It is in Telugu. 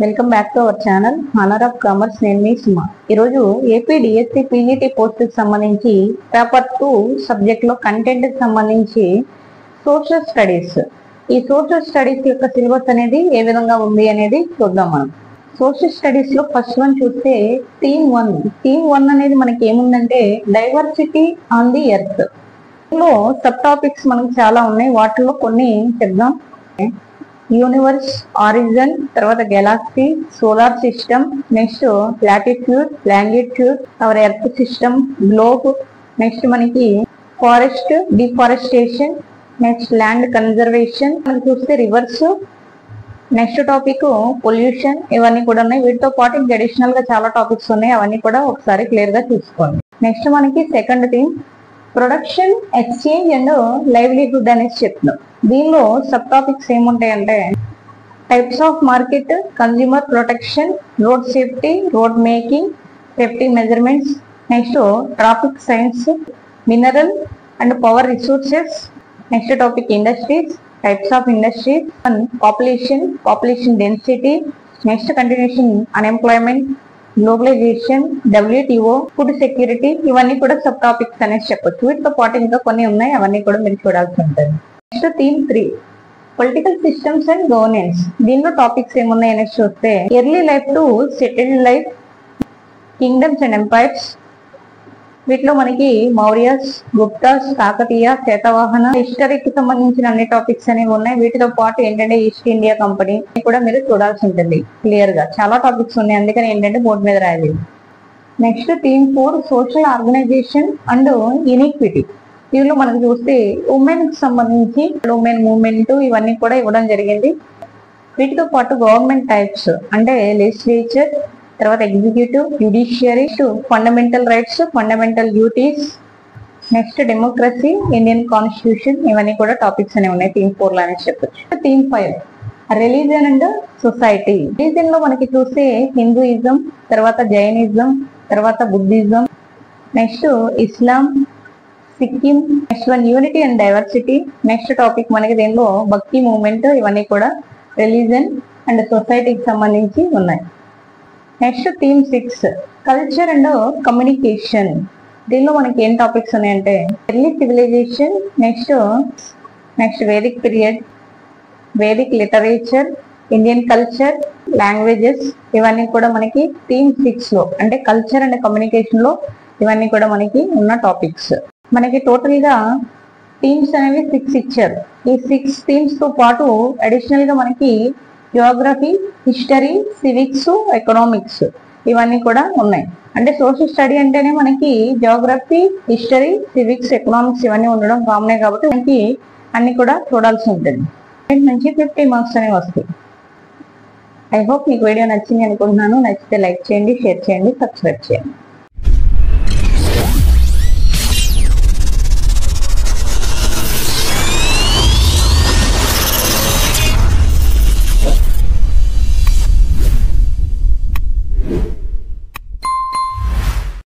Welcome back to our channel honour of commerce. నేను మీ సుమ. ఈరోజు ఏపీ డిఎస్సి పీజీటీ పోస్టుకి సంబంధించి పేపర్ 2 సబ్జెక్ట్ లో కంటెంట్ కి సంబంధించి సోషల్ స్టడీస్, ఈ సోషల్ స్టడీస్ యొక్క సిలబస్ అనేది ఏ విధంగా ఉంది అనేది చూద్దాం. మనం సోషల్ స్టడీస్ లో ఫస్ట్ వన్ చూస్తే థీమ్ 1 అనేది మనకి ఏముందంటే డైవర్సిటీ ఆన్ ది ఎర్త్. ఇందులో సబ్ టాపిక్స్ మనకి చాలా ఉన్నాయి, వాటిలో కొన్ని చెప్దాం. యూనివర్స్, ఆరిజిన్, తర్వాత galaxy, solar system, next latitude, longitude, our earth system, globe, next మనకి forest deforestation, next land conservation, మనకి చూస్తే రివర్స్, నెక్స్ట్ టాపిక్ పొల్యూషన్. ఇవన్నీ కూడా ఉన్నాయి. వీటితో పాటు ఇంకా అడిషనల్ గా చాలా టాపిక్స్ ఉన్నాయి, అవన్నీ కూడా ఒకసారి క్లియర్ గా చూసుకోండి. నెక్స్ట్ మనకి second theme production, exchange and livelihood అనేసి చెప్తున్నాం. దీనిలో సబ్ టాపిక్స్ ఏముంటాయంటే types of market, consumer protection, road safety, road making, safety measurements, next traffic signs, mineral and power resources, next topic industries, types of industries, population density, next continuation unemployment, globalisation, WTO, food security. ఇవన్నీ కూడా సబ్ టాపిక్స్ అనేసి చెప్పొచ్చు. వీటితో పాటు ఇంకా కొన్ని ఉన్నాయి, అవన్నీ కూడా మీరు చూడాల్సి ఉంటుంది. Next theme 3 political systems and governance. దీనిలో టాపిక్స్ ఏమున్నాయి అనేసి చూస్తే early life to settled life, kingdoms and empires. వీటిలో మనకి మౌర్యాస్, గుప్తాస్, కాకతీయ, శాతవాహన, హిస్టరీకి సంబంధించిన అన్ని టాపిక్స్ అనేవి ఉన్నాయి. వీటితో పాటు ఏంటంటే ఈస్ట్ ఇండియా కంపెనీ కూడా మీరు చూడాల్సి ఉంటుంది క్లియర్ గా. చాలా టాపిక్స్ ఉన్నాయి, అందుకని ఏంటంటే బోర్డు మీద రాయాలి. Next theme 4 social organisation and inequity. దీనిలో మనకు చూస్తే ఉమెన్ కి సంబంధించి ఉమెన్ మూవ్మెంట్ ఇవన్నీ కూడా ఇవ్వడం జరిగింది. వీటితో పాటు గవర్నమెంట్ టైప్స్ అంటే లెజిస్లేచర్, తర్వాత executive, judiciary, fundamental rights, fundamental duties, next democracy, Indian constitution. ఇవన్నీ కూడా టాపిక్స్ అనేవి ఉన్నాయి థీమ్ 4 లో అనేసి చెప్పొచ్చు. Theme 5 religion and society. Religion లో మనకి చూస్తే హిందూయిజం, తర్వాత జైనిజం, తర్వాత Buddhism, next Islam, Sikkim, next one unity and diversity. Next topic మనకి దీనిలో భక్తి మూవ్మెంట్. ఇవన్నీ కూడా రిలీజన్ అండ్ సొసైటీకి సంబంధించి ఉన్నాయి. Next theme 6 culture and communication. దీనిలో మనకి ఏం టాపిక్స్ ఉన్నాయంటే early civilisation, next Vedic period, Vedic literature, Indian culture, languages. ఇవన్నీ కూడా మనకి థీమ్ 6 లో అంటే కల్చర్ అండ్ కమ్యూనికేషన్ లో ఇవన్నీ కూడా మనకి ఉన్న టాపిక్స్. మనకి టోటల్ గా థీమ్స్ అనేవి 6 ఇచ్చారు. ఈ 6 థీమ్స్ తో పాటు అడిషనల్ గా మనకి జియోగ్రఫీ, హిస్టరీ, సివిక్స్, ఎకనామిక్స్ ఇవన్నీ కూడా ఉన్నాయి. అంటే సోషల్ స్టడీ అంటేనే మనకి జియోగ్రఫీ, హిస్టరీ, సివిక్స్, ఎకనామిక్స్ ఇవన్నీ ఉండడం కామనే కాబట్టి మనకి అన్ని కూడా చూడాల్సి ఉంటుంది. నుంచి 50 మార్క్స్ అనేవి వస్తాయి. ఐ హోప్ మీకు వీడియో నచ్చింది అనుకుంటున్నాను. నచ్చితే లైక్ చేయండి, షేర్ చేయండి, సబ్స్క్రైబ్ చేయండి.